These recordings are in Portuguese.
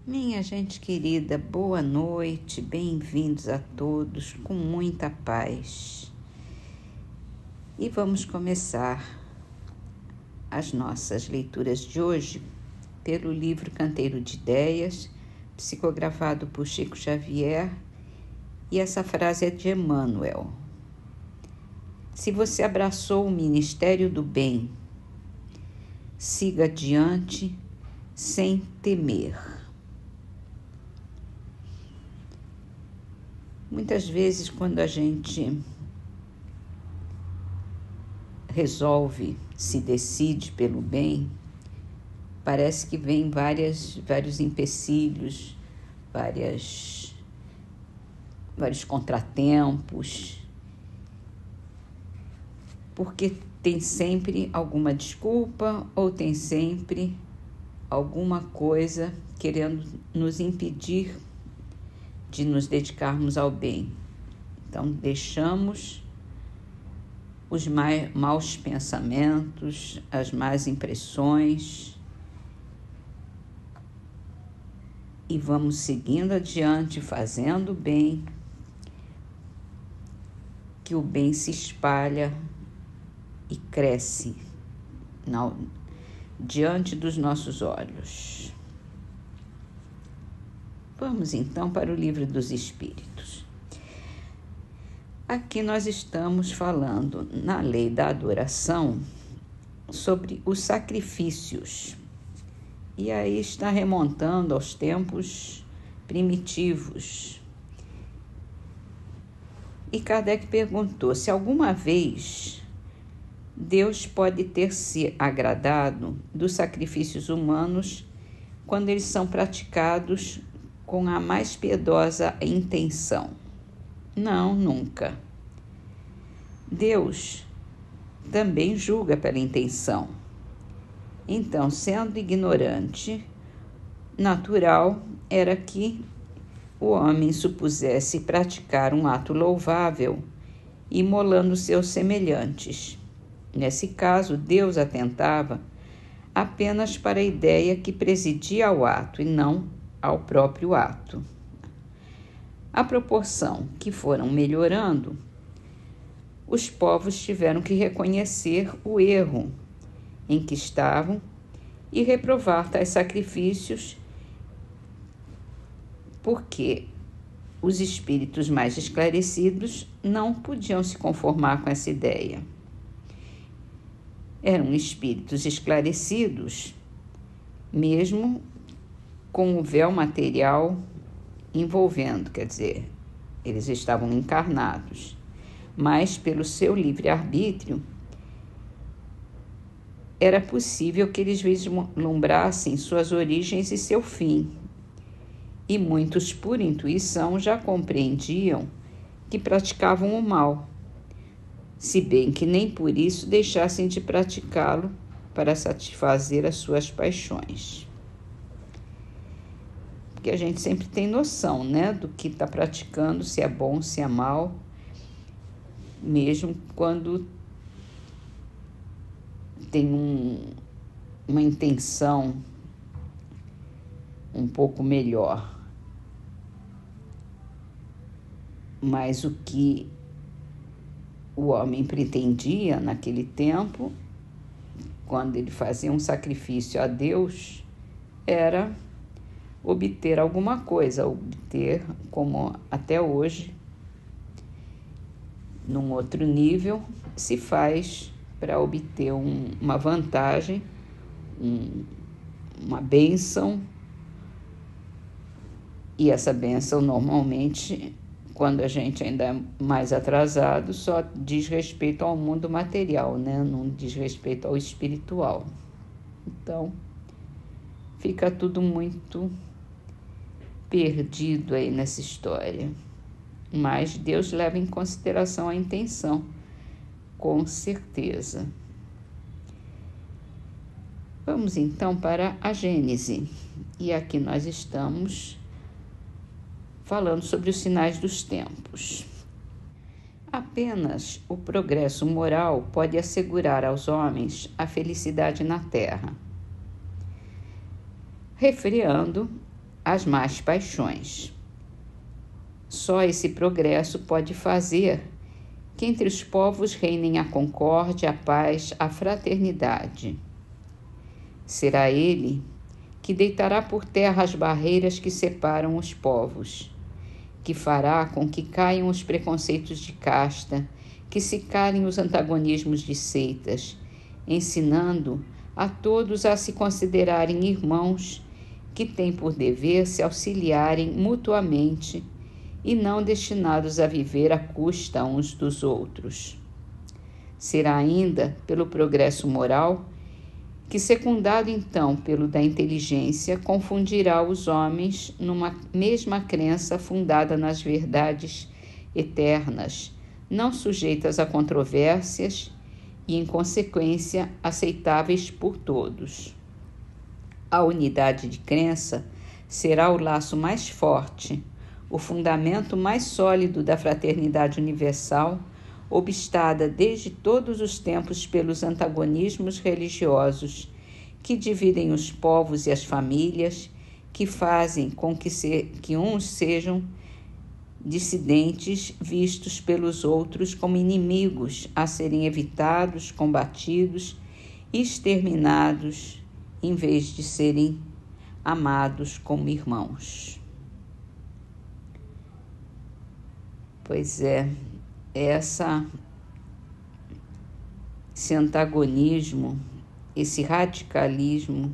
Minha gente querida, boa noite, bem-vindos a todos, com muita paz. E vamos começar as nossas leituras de hoje pelo livro Canteiro de Ideias, psicografado por Chico Xavier, e essa frase é de Emmanuel. Se você abraçou o ministério do bem, siga adiante sem temer. Muitas vezes, quando a gente se decide pelo bem, parece que vem vários empecilhos, vários contratempos, porque tem sempre alguma desculpa ou tem sempre alguma coisa querendo nos impedir de nos dedicarmos ao bem. Então, deixamos os maus pensamentos, as más impressões e vamos seguindo adiante, fazendo o bem, que o bem se espalha e cresce diante dos nossos olhos. Vamos então para o Livro dos Espíritos. Aqui nós estamos falando, na lei da adoração, sobre os sacrifícios. E aí está remontando aos tempos primitivos. E Kardec perguntou se alguma vez Deus pode ter se agradado dos sacrifícios humanos quando eles são praticados com a mais piedosa intenção. Não, nunca. Deus também julga pela intenção. Então, sendo ignorante, natural era que o homem supusesse praticar um ato louvável, imolando seus semelhantes. Nesse caso, Deus atentava apenas para a ideia que presidia ao ato e não ao próprio ato. À proporção que foram melhorando, os povos tiveram que reconhecer o erro em que estavam e reprovar tais sacrifícios, porque os espíritos mais esclarecidos não podiam se conformar com essa ideia. Eram espíritos esclarecidos, mesmo com o véu material envolvendo, quer dizer, eles estavam encarnados, mas pelo seu livre-arbítrio era possível que eles vislumbrassem suas origens e seu fim. E muitos, por intuição, já compreendiam que praticavam o mal, se bem que nem por isso deixassem de praticá-lo para satisfazer as suas paixões. Porque a gente sempre tem noção, né, do que está praticando, se é bom, se é mal, mesmo quando tem uma intenção um pouco melhor. Mas o que o homem pretendia naquele tempo, quando ele fazia um sacrifício a Deus, era obter alguma coisa, como até hoje, num outro nível, se faz para obter uma vantagem, uma bênção, e essa bênção normalmente, quando a gente ainda é mais atrasado, só diz respeito ao mundo material, né? Não diz respeito ao espiritual. Então, fica tudo muito perdido aí nessa história. Mas Deus leva em consideração a intenção, com certeza. Vamos então para a Gênese. E aqui nós estamos falando sobre os sinais dos tempos. Apenas o progresso moral pode assegurar aos homens a felicidade na terra. Refreando as más paixões. Só esse progresso pode fazer que entre os povos reinem a concórdia, a paz, a fraternidade. Será ele que deitará por terra as barreiras que separam os povos, que fará com que caiam os preconceitos de casta, que se calem os antagonismos de seitas, ensinando a todos a se considerarem irmãos que têm por dever se auxiliarem mutuamente e não destinados a viver à custa uns dos outros. Será ainda pelo progresso moral que, secundado então pelo da inteligência, confundirá os homens numa mesma crença fundada nas verdades eternas, não sujeitas a controvérsias e, em consequência, aceitáveis por todos. A unidade de crença será o laço mais forte, o fundamento mais sólido da fraternidade universal, obstada desde todos os tempos pelos antagonismos religiosos que dividem os povos e as famílias, que fazem com que uns sejam dissidentes vistos pelos outros como inimigos a serem evitados, combatidos e exterminados, em vez de serem amados como irmãos. Pois é, esse antagonismo, esse radicalismo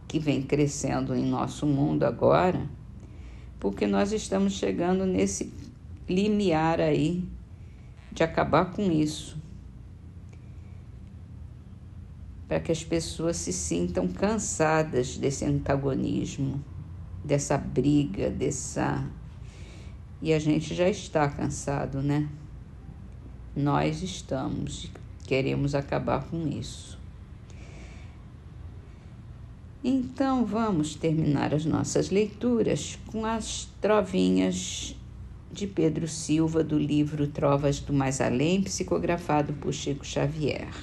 que vem crescendo em nosso mundo agora, porque nós estamos chegando nesse limiar aí de acabar com isso, para que as pessoas se sintam cansadas desse antagonismo, dessa briga, E a gente já está cansado, né? Nós estamos, queremos acabar com isso. Então, vamos terminar as nossas leituras com as trovinhas de Pedro Silva, do livro Trovas do Mais Além, psicografado por Chico Xavier.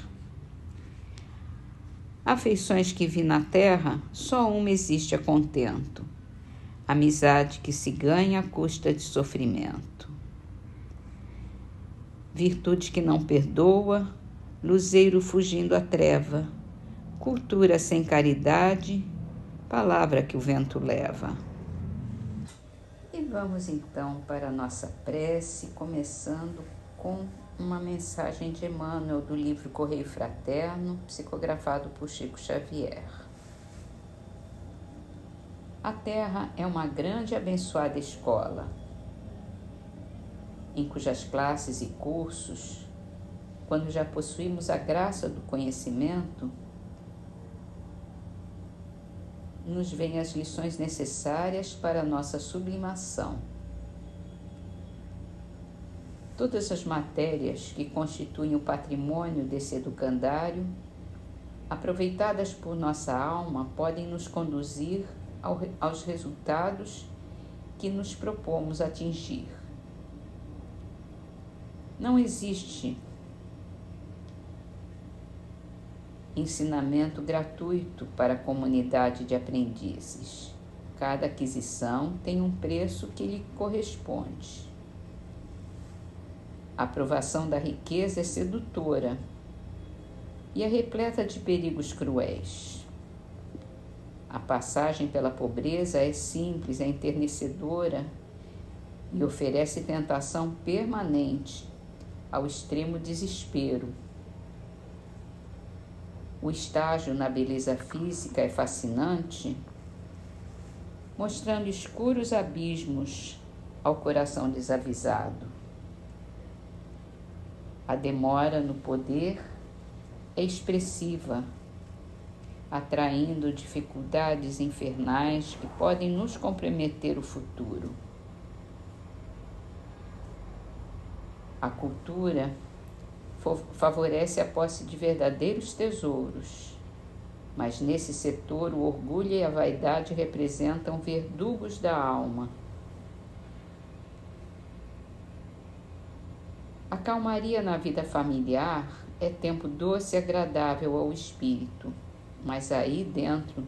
Afeições que vi na terra, só uma existe a contento: amizade que se ganha à custa de sofrimento. Virtude que não perdoa, luzeiro fugindo à treva, cultura sem caridade, palavra que o vento leva. E vamos então para a nossa prece, começando com uma mensagem de Emmanuel do livro Correio Fraterno, psicografado por Chico Xavier. A Terra é uma grande e abençoada escola, em cujas classes e cursos, quando já possuímos a graça do conhecimento, nos vêm as lições necessárias para a nossa sublimação. Todas as matérias que constituem o patrimônio desse educandário, aproveitadas por nossa alma, podem nos conduzir aos resultados que nos propomos atingir. Não existe ensinamento gratuito para a comunidade de aprendizes. Cada aquisição tem um preço que lhe corresponde. A aprovação da riqueza é sedutora e é repleta de perigos cruéis. A passagem pela pobreza é simples, é enternecedora e oferece tentação permanente ao extremo desespero. O estágio na beleza física é fascinante, mostrando escuros abismos ao coração desavisado. A demora no poder é expressiva, atraindo dificuldades infernais que podem nos comprometer o futuro. A cultura favorece a posse de verdadeiros tesouros, mas nesse setor o orgulho e a vaidade representam verdugos da alma. A calmaria na vida familiar é tempo doce e agradável ao espírito, mas aí dentro,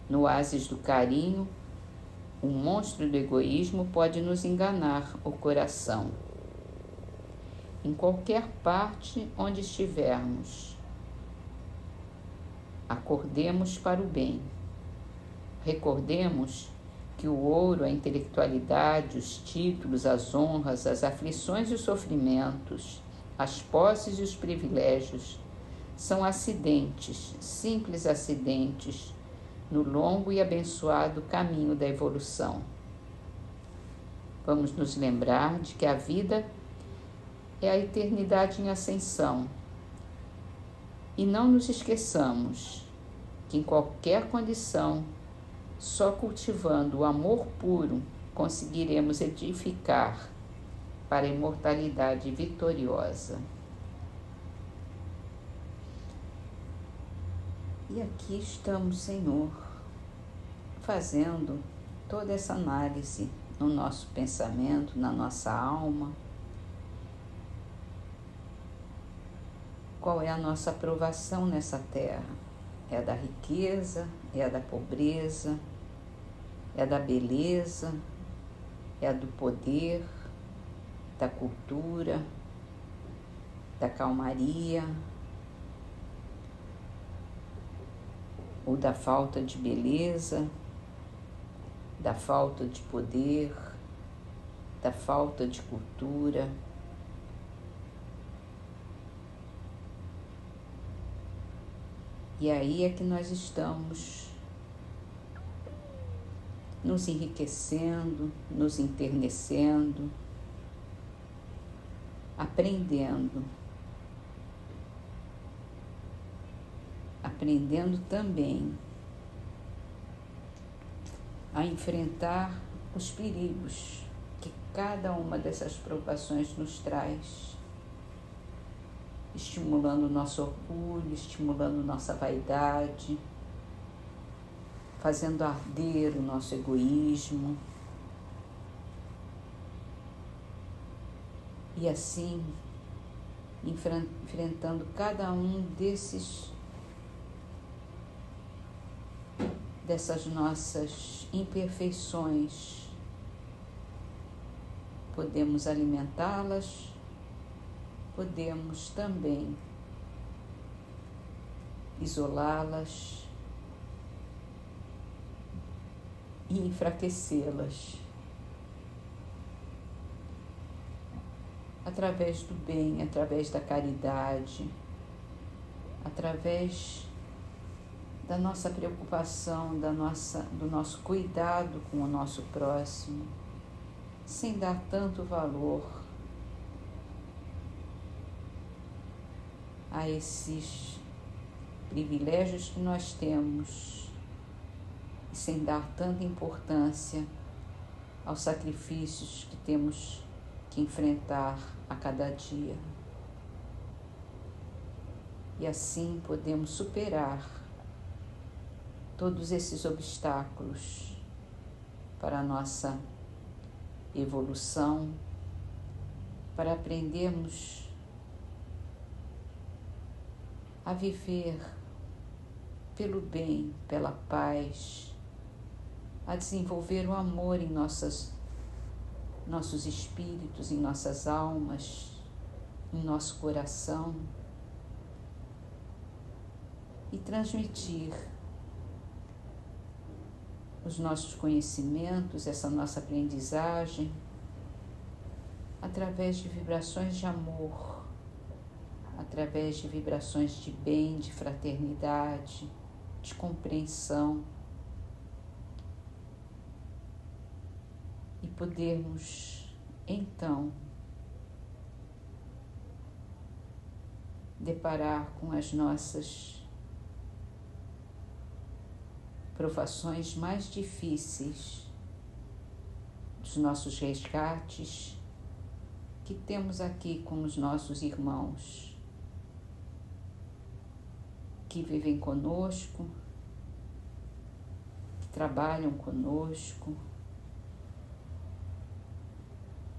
no oásis do carinho, O monstro do egoísmo pode nos enganar o coração. Em qualquer parte onde estivermos, acordemos para o bem. Recordemos que o ouro, a intelectualidade, os títulos, as honras, as aflições e os sofrimentos, as posses e os privilégios são acidentes, simples acidentes, no longo e abençoado caminho da evolução. Vamos nos lembrar de que a vida é a eternidade em ascensão. E não nos esqueçamos que em qualquer condição, só cultivando o amor puro, conseguiremos edificar para a imortalidade vitoriosa. E aqui estamos, Senhor, fazendo toda essa análise no nosso pensamento, na nossa alma. Qual é a nossa aprovação nessa terra? É a da riqueza? É a da pobreza? É a da beleza? É a do poder? Da cultura? Da calmaria? Ou da falta de beleza? Da falta de poder? Da falta de cultura? E aí é que nós estamos nos enriquecendo, nos enternecendo, aprendendo também a enfrentar os perigos que cada uma dessas provações nos traz, estimulando o nosso orgulho, estimulando nossa vaidade, fazendo arder o nosso egoísmo. E assim, enfrentando cada um dessas nossas imperfeições, podemos alimentá-las, podemos também isolá-las e enfraquecê-las através do bem, através da caridade, através da nossa preocupação, do nosso cuidado com o nosso próximo, sem dar tanto valor a esses privilégios que nós temos e sem dar tanta importância aos sacrifícios que temos que enfrentar a cada dia. E assim podemos superar todos esses obstáculos para a nossa evolução, para aprendermos a viver pelo bem, pela paz, a desenvolver o amor em nossos espíritos, em nossas almas, em nosso coração e transmitir os nossos conhecimentos, essa nossa aprendizagem, através de vibrações de amor, através de vibrações de bem, de fraternidade, de compreensão, e podermos, então, deparar com as nossas provações mais difíceis, dos nossos resgates que temos aqui com os nossos irmãos que vivem conosco, que trabalham conosco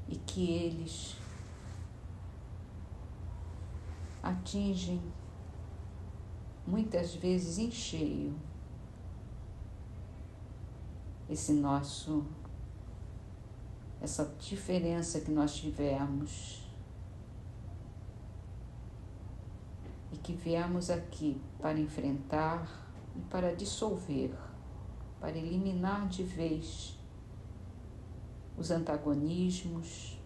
e que eles atingem muitas vezes em cheio essa diferença que nós tivemos e que viemos aqui para enfrentar e para dissolver, para eliminar de vez os antagonismos,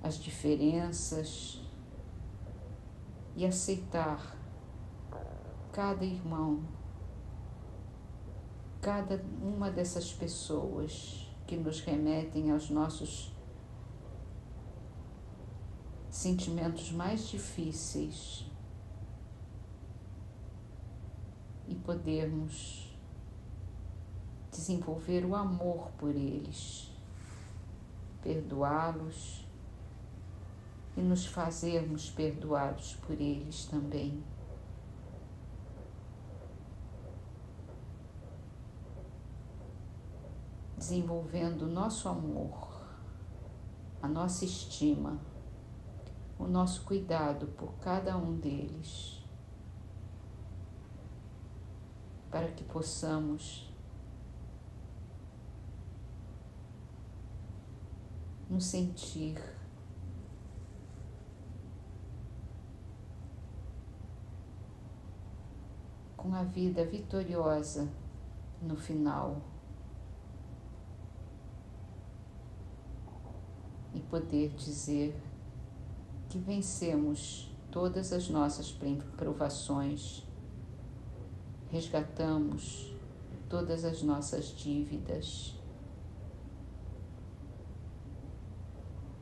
as diferenças e aceitar cada irmão, cada uma dessas pessoas que nos remetem aos nossos sentimentos mais difíceis e podermos desenvolver o amor por eles, perdoá-los e nos fazermos perdoados por eles também. Desenvolvendo o nosso amor, a nossa estima, o nosso cuidado por cada um deles, para que possamos nos sentir com a vida vitoriosa no final e poder dizer que vencemos todas as nossas provações, resgatamos todas as nossas dívidas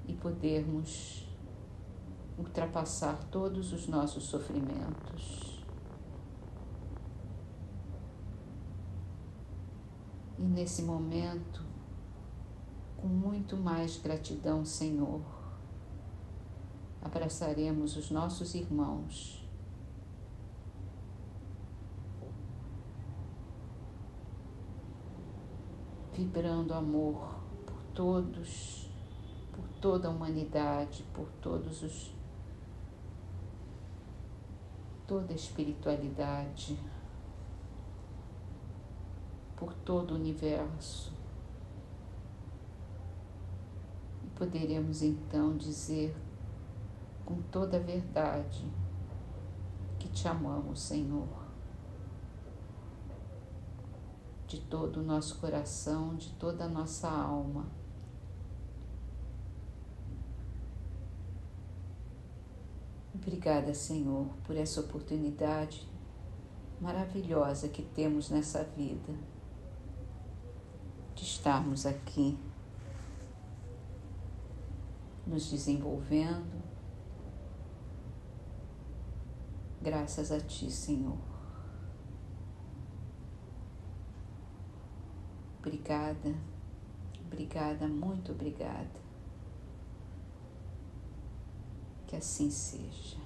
e podermos ultrapassar todos os nossos sofrimentos. E nesse momento, com muito mais gratidão, Senhor, abraçaremos os nossos irmãos vibrando amor por todos, por toda a humanidade, por toda a espiritualidade, por todo o universo. E poderemos então dizer com toda a verdade que te amamos, Senhor, de todo o nosso coração, de toda a nossa alma. Obrigada, Senhor, por essa oportunidade maravilhosa que temos nessa vida, de estarmos aqui nos desenvolvendo, graças a Ti, Senhor. Obrigada, obrigada, muito obrigada. Que assim seja.